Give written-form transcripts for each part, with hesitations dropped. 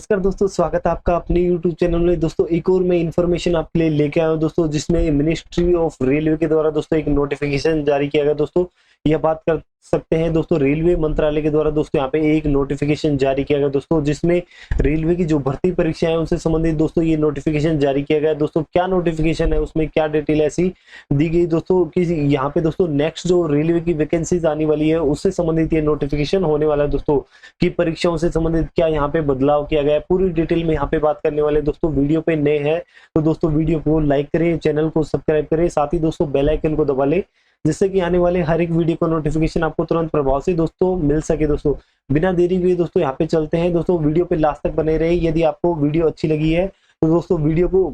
नमस्कार दोस्तों, स्वागत है आपका अपने YouTube चैनल में। दोस्तों एक और मैं इन्फॉर्मेशन आपके लिए लेके आया हूँ दोस्तों, जिसमें मिनिस्ट्री ऑफ रेलवे के द्वारा दोस्तों एक नोटिफिकेशन जारी किया गया। दोस्तों यह बात कर सकते हैं दोस्तों, रेलवे मंत्रालय के द्वारा दोस्तों यहाँ पे एक नोटिफिकेशन जारी किया गया दोस्तों, जिसमें रेलवे की जो भर्ती परीक्षा है उनसे संबंधित दोस्तों ये नोटिफिकेशन जारी किया गया। दोस्तों क्या नोटिफिकेशन है, उसमें क्या डिटेल ऐसी दी गई दोस्तों कि यहाँ पे दोस्तों नेक्स्ट जो रेलवे की वैकेंसीज आने वाली है उससे संबंधित ये नोटिफिकेशन होने वाला है दोस्तों, की परीक्षाओं से संबंधित क्या यहाँ पे बदलाव किया गया है, पूरी डिटेल में यहाँ पे बात करने वाले दोस्तों। वीडियो पे नए हैं तो दोस्तों वीडियो को लाइक करें, चैनल को सब्सक्राइब करें, साथ ही दोस्तों बेल आइकन को दबा लें, जिससे कि आने वाले हर एक वीडियो का नोटिफिकेशन आपको तुरंत प्रभाव से दोस्तों मिल सके। दोस्तों बिना देरी हुए दोस्तों यहाँ पे चलते हैं। दोस्तों वीडियो पे लास्ट तक बने रहे। यदि आपको वीडियो अच्छी लगी है तो दोस्तों वीडियो को,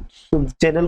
चैनल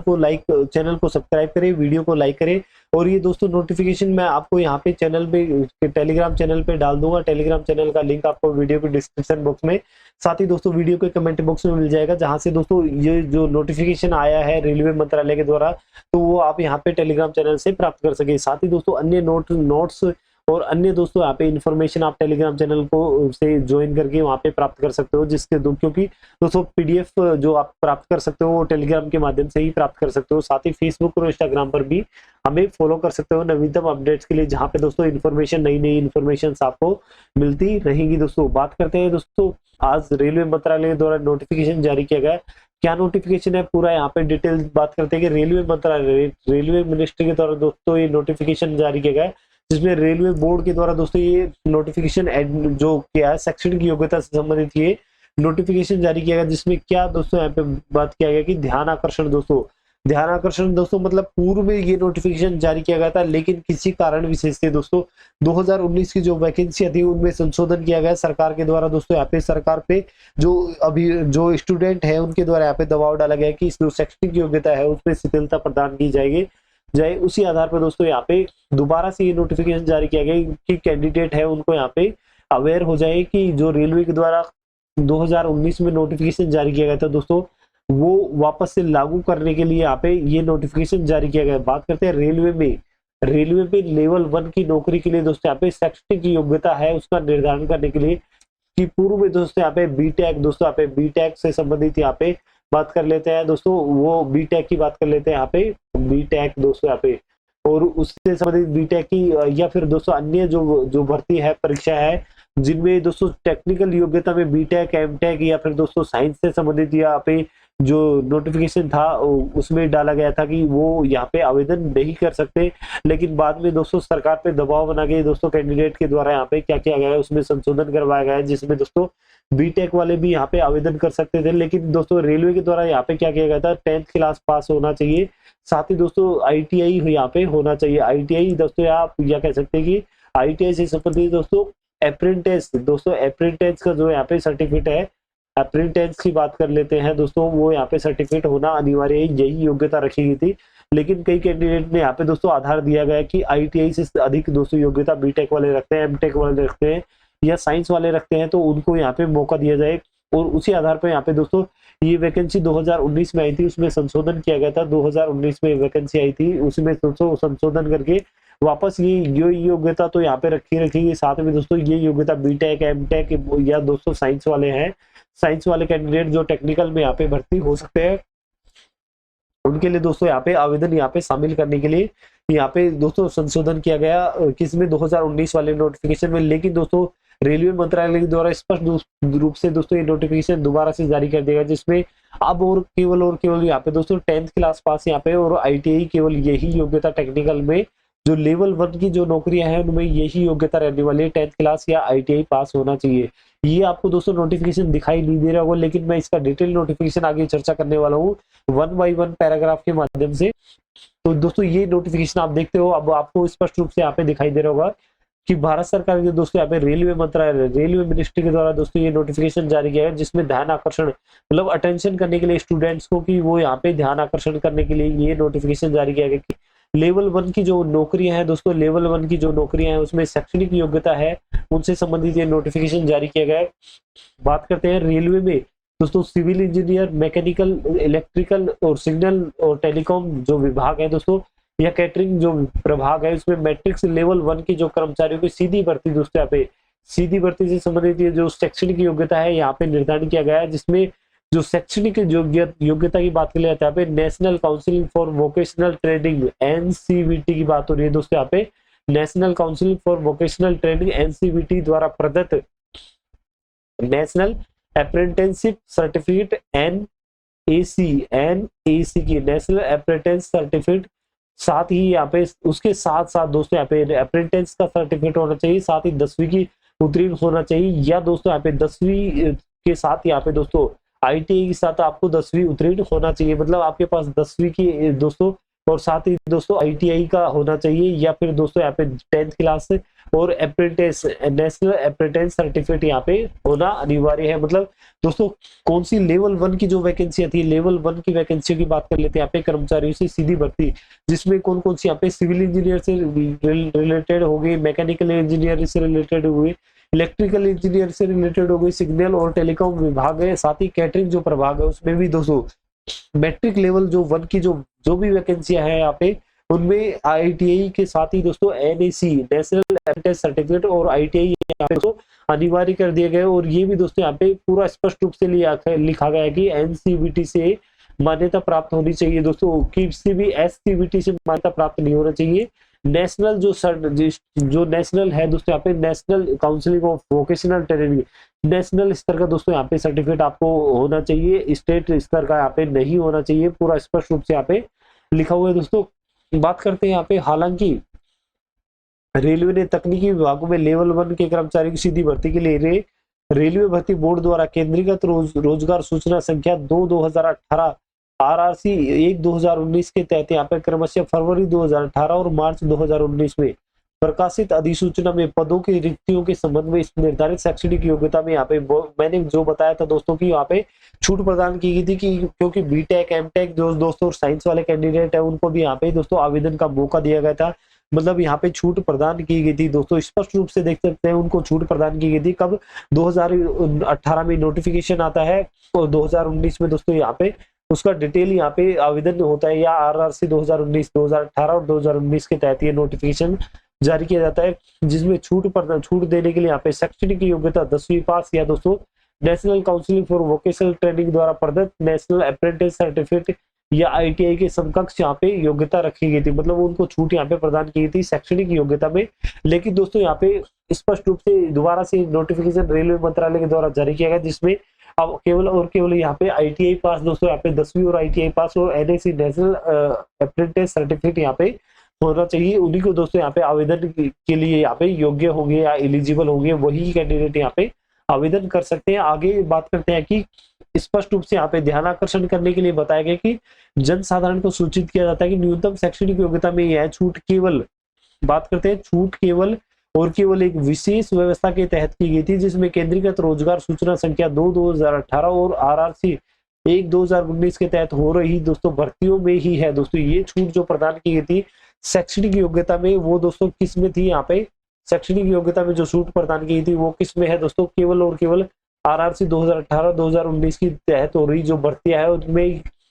को सब्सक्राइब करें, वीडियो को लाइक करें। और ये दोस्तों नोटिफिकेशन मैं आपको यहाँ पे चैनल पे, टेलीग्राम चैनल पे डाल दूंगा। टेलीग्राम चैनल का लिंक आपको वीडियो के डिस्क्रिप्शन बॉक्स में, साथ ही दोस्तों वीडियो के कमेंट बॉक्स में मिल जाएगा, जहां से दोस्तों ये जो नोटिफिकेशन आया है रेलवे मंत्रालय के द्वारा, तो वो आप यहाँ पे टेलीग्राम चैनल से प्राप्त कर सके। साथ ही दोस्तों अन्य नोट्स और अन्य दोस्तों यहाँ पे इन्फॉर्मेशन आप टेलीग्राम चैनल को से ज्वाइन करके वहाँ पे प्राप्त कर सकते हो, जिसके क्योंकि दोस्तों पीडीएफ जो आप प्राप्त कर सकते हो वो टेलीग्राम के माध्यम से ही प्राप्त कर सकते हो। साथ ही फेसबुक और इंस्टाग्राम पर भी हमें फॉलो कर सकते हो नवीनतम अपडेट्स के लिए, जहाँ पे दोस्तों इन्फॉर्मेशन, नई इन्फॉर्मेशन आपको मिलती रहेंगी। दोस्तों बात करते हैं दोस्तों, आज रेलवे मंत्रालय द्वारा नोटिफिकेशन जारी किया गया। क्या नोटिफिकेशन है पूरा यहाँ पे डिटेल बात करते हैं कि रेलवे मंत्रालय, रेलवे मिनिस्ट्री के द्वारा दोस्तों ये नोटिफिकेशन जारी किया गया है, जिसमें रेलवे बोर्ड के द्वारा दोस्तों ये नोटिफिकेशन जो किया है, शैक्षणिक योग्यता से संबंधित ये नोटिफिकेशन जारी किया गया। जिसमें क्या दोस्तों यहाँ पे बात किया गया कि ध्यान आकर्षण दोस्तों मतलब पूर्व में ये नोटिफिकेशन जारी किया गया था, लेकिन किसी कारण विशेष से दोस्तों 2019 की जो वैकेंसियां थी उनमें संशोधन किया गया सरकार के द्वारा। दोस्तों यहाँ पे सरकार पे जो अभी जो स्टूडेंट है उनके द्वारा यहाँ पे दबाव डाला गया कि जो शैक्षणिक योग्यता है उसमें शिथिलता प्रदान की जाए। उसी आधार पर दोस्तों यहाँ पे दोबारा से ये नोटिफिकेशन जारी किया गया कि कैंडिडेट है उनको यहाँ पे अवेयर हो जाए कि जो रेलवे के द्वारा 2019 में नोटिफिकेशन जारी किया गया था दोस्तों, वो वापस से लागू करने के लिए यहाँ पे ये नोटिफिकेशन जारी किया गया। बात करते हैं रेलवे में लेवल 1 की नौकरी के लिए दोस्तों यहाँ पे शैक्षणिक योग्यता है उसका निर्धारण करने के लिए कि पूर्व में दोस्तों यहाँ पे बीटेक से संबंधित यहाँ पे बात कर लेते हैं दोस्तों, वो बीटेक की बात कर लेते हैं यहाँ पे, बीटेक दोस्तों यहाँ पे, और उससे संबंधित बीटेक की या फिर दोस्तों अन्य जो भर्ती है, परीक्षा है, जिनमें दोस्तों टेक्निकल योग्यता में बीटेक, एमटेक या फिर दोस्तों साइंस से संबंधित यहाँ पे जो नोटिफिकेशन था उसमें डाला गया था कि वो यहाँ पे आवेदन नहीं कर सकते। लेकिन बाद में दोस्तों सरकार पे दबाव बना के दोस्तों कैंडिडेट के द्वारा यहाँ पे क्या किया गया है, उसमें संशोधन करवाया गया है, जिसमें दोस्तों बीटेक वाले भी यहाँ पे आवेदन कर सकते थे। लेकिन दोस्तों रेलवे के द्वारा यहाँ पे क्या किया गया था, 10th क्लास पास होना चाहिए, साथ ही दोस्तों आईटीआई यहाँ पे होना चाहिए। आईटीआई दोस्तों आप या कह सकते हैं कि आईटीआई से संबंधित दोस्तों अप्रेंटिस का जो यहाँ पे सर्टिफिकेट है, अप्रेंटिस की बात कर लेते हैं दोस्तों, वो यहाँ पे सर्टिफिकेट होना अनिवार्य है, यही योग्यता रखी गई थी। लेकिन कई कैंडिडेट ने यहाँ पे दोस्तों आधार दिया गया कि आईटीआई से अधिक दोस्तों योग्यता बीटेक वाले रखते हैं, एमटेक वाले रखते हैं या साइंस वाले रखते हैं, तो उनको यहाँ पे मौका दिया जाए। और उसी आधार पर यहाँ पे दोस्तों ये वैकेंसी 2019 में आई थी, उसमें संशोधन किया गया था। 2019 में वैकेंसी आई थी, उसमें दोस्तों संशोधन करके वापस ये योग्यता तो यहाँ पे रखी। साथ में दोस्तों ये योग्यता बीटेक, एमटेक या दोस्तों साइंस वाले हैं, साइंस वाले कैंडिडेट जो टेक्निकल में यहाँ पे भर्ती हो सकते हैं, उनके लिए दोस्तों यहाँ पे आवेदन यहाँ पे शामिल करने के लिए यहाँ पे दोस्तों संशोधन किया गया किसमें, 2019 वाले नोटिफिकेशन में। लेकिन दोस्तों रेलवे मंत्रालय के द्वारा स्पष्ट रूप से दोस्तों ये नोटिफिकेशन दोबारा से जारी कर देगा, जिसमें अब और केवल यहाँ पे दोस्तों 10th क्लास पास यहाँ पे और आईटीआई केवल यही योग्यता, टेक्निकल में जो लेवल 1 की जो नौकरियां हैं उनमें यही योग्यता रहने वाली है, 10th क्लास या आईटीआई पास होना चाहिए। ये आपको दोस्तों नोटिफिकेशन दिखाई नहीं दे रहा होगा, लेकिन मैं इसका डिटेल नोटिफिकेशन आगे चर्चा करने वाला हूँ 1 by 1 पैराग्राफ के माध्यम से। तो दोस्तों ये नोटिफिकेशन आप देखते हो, अब आपको स्पष्ट रूप से यहाँ पे दिखाई दे रहा होगा कि भारत सरकार के दोस्तों यहाँ पे रेलवे मंत्रालय, रेलवे मिनिस्ट्री के द्वारा दोस्तों ये नोटिफिकेशन जारी किया है, जिसमें ध्यान आकर्षण मतलब अटेंशन करने के लिए स्टूडेंट्स को कि वो यहाँ पे ध्यान आकर्षण करने के लिए ये नोटिफिकेशन जारी किया गया कि लेवल 1 की जो नौकरियां हैं दोस्तों, लेवल 1 की जो नौकरियां हैं उसमें शैक्षणिक योग्यता है, उनसे संबंधित ये नोटिफिकेशन जारी किया गया है। बात करते हैं रेलवे में दोस्तों, सिविल इंजीनियर, मैकेनिकल, इलेक्ट्रिकल और सिग्नल और टेलीकॉम जो विभाग है दोस्तों, या कैटरिंग जो प्रभाग है, उसमें मैट्रिक्स लेवल 1 की जो कर्मचारियों की सीधी भर्ती दोस्तों यहाँ पे सीधी भर्ती से संबंधित ये जो शैक्षणिक योग्यता है यहाँ पे निर्धारण किया गया है, जिसमें जो शैक्षणिक योग्यता की बात कर लिया यहाँ पे national council for vocational training NCVT की बात हो रही है दोस्तों। यहाँ पे national council for vocational training NCVT द्वारा प्रदत्त नेशनल अप्रेंटिसशिप सर्टिफिकेट एनएसी की नेशनल अप्रेंटिस सर्टिफिकेट, साथ ही यहाँ पे उसके साथ साथ दोस्तों यहाँ पे अप्रेंटिस का सर्टिफिकेट होना चाहिए, साथ ही 10वीं की उत्तीर्ण होना चाहिए, या दोस्तों यहाँ पे 10वीं के साथ यहाँ पे दोस्तों आईटीआई के साथ आपको 10वीं उत्तीर्ण होना चाहिए। मतलब आपके पास 10वीं की दोस्तों और साथ ही दोस्तों आईटीआई का होना चाहिए, या फिर दोस्तों यहाँ पे 10th क्लास और अप्रेंटिस नेशनल अप्रेंटिस सर्टिफिकेट यहाँ पे होना अनिवार्य है। मतलब दोस्तों कौन सी लेवल 1 की जो वैकेंसी थी, लेवल 1 की वैकेंसी की बात कर लेते हैं यहाँ पे कर्मचारियों से सीधी भर्ती, जिसमें कौन कौन सी यहाँ पे सिविल इंजीनियर से रिलेटेड हो गई, मैकेनिकल इंजीनियर से रिलेटेड हुई, इलेक्ट्रिकल इंजीनियर से रिलेटेड हो गई, सिग्नल और टेलीकॉम विभाग है, साथ ही कैटरिंग जो प्रभाग है उसमें भी दोस्तों मैट्रिक लेवल जो 1 की जो भी वैकेंसियां है यहाँ पे उनमें आईटीआई के साथ ही दोस्तों एनएसी नेशनल अप्रेंटिस सर्टिफिकेट और आईटीआई यहाँ पे दोस्तों अनिवार्य कर दिए गए। और ये भी दोस्तों यहाँ पे पूरा स्पष्ट रूप से लिखा गया है कि एनसीवीटी से मान्यता प्राप्त होनी चाहिए दोस्तों, किसी भी एससीवीटी से मान्यता प्राप्त नहीं होना चाहिए। नेशनल जो नेशनल है दोस्तों यहाँ पे national counselling of vocational training, national स्तर का दोस्तों यहाँ पे सर्टिफिकेट आपको होना चाहिए, स्टेट स्तर का यहाँ पे नहीं होना चाहिए, पूरा स्पष्ट रूप से यहाँ पे लिखा हुआ है दोस्तों। बात करते हैं यहाँ पे, हालांकि रेलवे ने तकनीकी विभागों में लेवल 1 के कर्मचारी की सीधी भर्ती के लिए रेलवे भर्ती बोर्ड द्वारा केंद्रीकृत रोजगार सूचना संख्या 2/2018 आरआरसी 1/2019 के तहत यहाँ पे क्रमशः फरवरी 2018 और मार्च 2019 में प्रकाशित अधिसूचना में पदों की रिक्तियों के संबंध में इस निर्धारित शैक्षणिक योग्यता में यहाँ पे मैंने जो बताया था दोस्तों की यहाँ पे छूट प्रदान की गई थी कि क्योंकि बीटेक एमटेक जो दोस्तों साइंस वाले कैंडिडेट है उनको भी यहाँ पे दोस्तों आवेदन का मौका दिया गया था। मतलब यहाँ पे छूट प्रदान की गई थी दोस्तों, स्पष्ट रूप से देख सकते हैं उनको छूट प्रदान की गई थी। कब 2018 में नोटिफिकेशन आता है और 2019 में दोस्तों यहाँ पे उसका डिटेल यहाँ पे आवेदन होता है, या आरआरसी 2019 2018 और 2019 के तहत ये नोटिफिकेशन जारी किया जाता है, जिसमें छूट देने के लिए यहाँ पे शैक्षणिक योग्यता 10वीं पास या दोस्तों national council for vocational training द्वारा प्रदत्त नेशनल अप्रेंटिस सर्टिफिकेट या आईटीआई के समकक्ष यहाँ पे योग्यता रखी गई थी। मतलब उनको छूट यहाँ पे प्रदान की गई थी शैक्षणिक योग्यता में। लेकिन दोस्तों यहाँ पे स्पष्ट रूप से दोबारा से नोटिफिकेशन रेलवे मंत्रालय के द्वारा जारी किया गया, जिसमें अब केवल यहाँ पे आईटीआई पास दोस्तों यहाँ पे 10वीं और आईटीआई पास और एनएसी नेशनल अप्रेंटिस सर्टिफिकेट यहाँ पे होना चाहिए। उन्हीं को दोस्तों यहाँ पे आवेदन के लिए यहाँ पे योग्य होंगे या एलिजिबल होंगे, वही कैंडिडेट यहाँ पे आवेदन कर सकते हैं। आगे बात करते हैं कि स्पष्ट रूप से यहाँ पे ध्यान आकर्षण करने के लिए बताया गया कि जनसाधारण को सूचित किया जाता है कि न्यूनतम शैक्षणिक योग्यता में यह छूट केवल बात करते हैं छूट केवल और केवल एक विशेष व्यवस्था के तहत की गई थी, जिसमें केंद्रीकृत रोजगार सूचना संख्या 2/2018 और आरआरसी 1/2019 के तहत हो रही दोस्तों भर्तियों में ही है। दोस्तों ये छूट जो प्रदान की गई थी शैक्षणिक योग्यता में, वो दोस्तों किस में थी, यहाँ पे शैक्षणिक योग्यता में जो छूट प्रदान की गई थी वो किस में है दोस्तों, केवल और केवल आरआरसी 2018-2019 की तहत हो रही जो भर्तियां है उनमें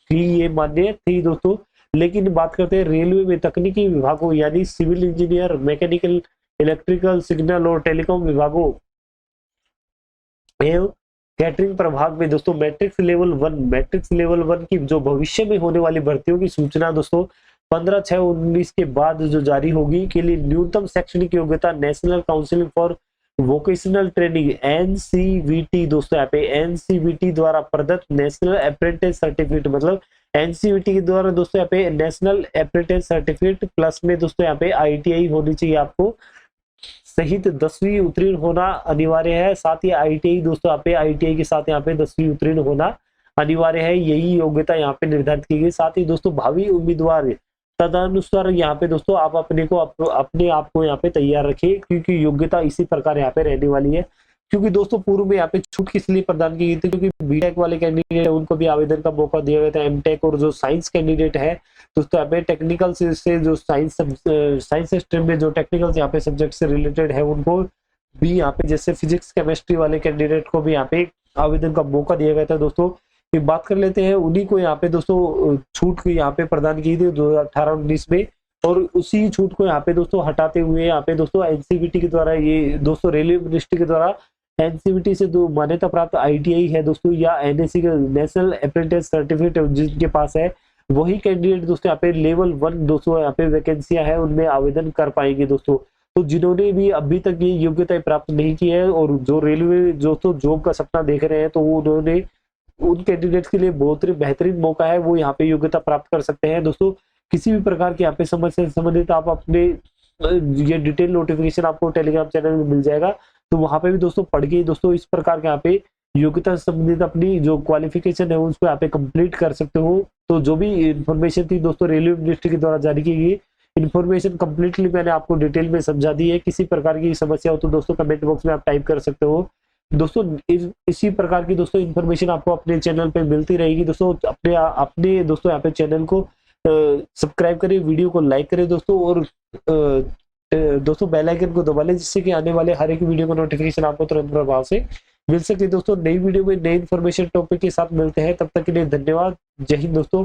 ही ये मान्य थी दोस्तों। लेकिन बात करते हैं रेलवे में तकनीकी विभागों यानी civil engineer, mechanical, electrical, signal और टेलीकॉम विभागों एवं कैटरिंग प्रभाग में दोस्तों मैट्रिक्स लेवल 1 की जो भविष्य में होने वाली भर्तियों की सूचना दोस्तों 15/6/19 के बाद जो जारी होगी के लिए न्यूनतम शैक्षणिक योग्यता national council for vocational training NCVT दोस्तों यहाँ पे एनसीवीटी द्वारा प्रदत्त नेशनल अप्रेंटिस सर्टिफिकेट, मतलब एनसीवीटी के द्वारा दोस्तों यहाँ पे नेशनल अप्रेंटिस सर्टिफिकेट प्लस में दोस्तों यहाँ पे आईटीआई होनी चाहिए आपको, सहित 10वीं उत्तीर्ण होना अनिवार्य है। साथ ही आईटीआई दोस्तों यहाँ पे आईटीआई के साथ यहाँ पे 10वीं उत्तीर्ण होना अनिवार्य है, यही योग्यता यहाँ पे निर्धारित की गई। साथ ही दोस्तों भावी उम्मीदवार तदनुसार यहाँ पे दोस्तों आप अपने आप को यहाँ पे तैयार रखिए, क्योंकि योग्यता इसी प्रकार यहाँ पे रहने वाली है। क्योंकि दोस्तों पूर्व में यहाँ पे छूट किस लिए प्रदान की गई थी, क्योंकि बीटेक वाले कैंडिडेट है उनको भी आवेदन का मौका दिया गया था, एमटेक और जो साइंस कैंडिडेट है दोस्तों यहाँ पे टेक्निकल से जो साइंस स्ट्रीम में जो टेक्निकल यहाँ पे सब्जेक्ट से रिलेटेड है उनको भी यहाँ पे जैसे फिजिक्स केमिस्ट्री वाले कैंडिडेट को भी यहाँ पे आवेदन का मौका दिया गया था दोस्तों। फिर बात कर लेते हैं उन्हीं को यहाँ पे दोस्तों छूट यहाँ पे प्रदान की थी 2018-19 में और उसी छूट को यहाँ पे दोस्तों हटाते हुए यहाँ पे दोस्तों एनसीवीटी के द्वारा, ये दोस्तों रेलवे मिनिस्ट्री के द्वारा एनसीवीटी से जो मान्यता प्राप्त आईटीआई है दोस्तों, या एनएससी का नेशनल अप्रेंटिस सर्टिफिकेट जिनके पास है, वही कैंडिडेट दोस्तों यहाँ पे लेवल 1 दोस्तों यहाँ पे वैकेंसियां है उनमें आवेदन कर पाएंगे दोस्तों। तो जिन्होंने भी अभी तक ये योग्यता प्राप्त नहीं की है और जो रेलवे दोस्तों जॉब का सपना देख रहे हैं, तो उन्होंने उन कैंडिडेट्स के लिए बहुत ही बेहतरीन मौका है, वो यहाँ पे योग्यता प्राप्त कर सकते हैं दोस्तों। किसी भी प्रकार की यहाँ पे समस्या से संबंधित आप अपने ये डिटेल नोटिफिकेशन आपको टेलीग्राम चैनल में मिल जाएगा, तो वहां पे भी दोस्तों पढ़ के दोस्तों इस प्रकार के यहाँ पे योग्यता से संबंधित अपनी जो क्वालिफिकेशन है उसको यहाँ पे कंप्लीट कर सकते हो। तो जो भी इन्फॉर्मेशन थी दोस्तों रेलवे मिनिस्ट्री के द्वारा जारी की गई इन्फॉर्मेशन कंप्लीटली मैंने आपको डिटेल में समझा दी है। किसी प्रकार की समस्या हो तो दोस्तों कमेंट बॉक्स में आप टाइप कर सकते हो दोस्तों। इसी प्रकार की दोस्तों इन्फॉर्मेशन आपको अपने चैनल पे मिलती रहेगी दोस्तों। अपने दोस्तों यहाँ पे चैनल को सब्सक्राइब करें, वीडियो को लाइक करें दोस्तों, और दोस्तों बेल आइकन को दबा लें, जिससे कि आने वाले हर एक वीडियो का नोटिफिकेशन आपको तुरंत प्रभाव से मिल सके दोस्तों। नई वीडियो में नई इन्फॉर्मेशन टॉपिक के साथ मिलते हैं, तब तक के लिए धन्यवाद। जय हिंद दोस्तों।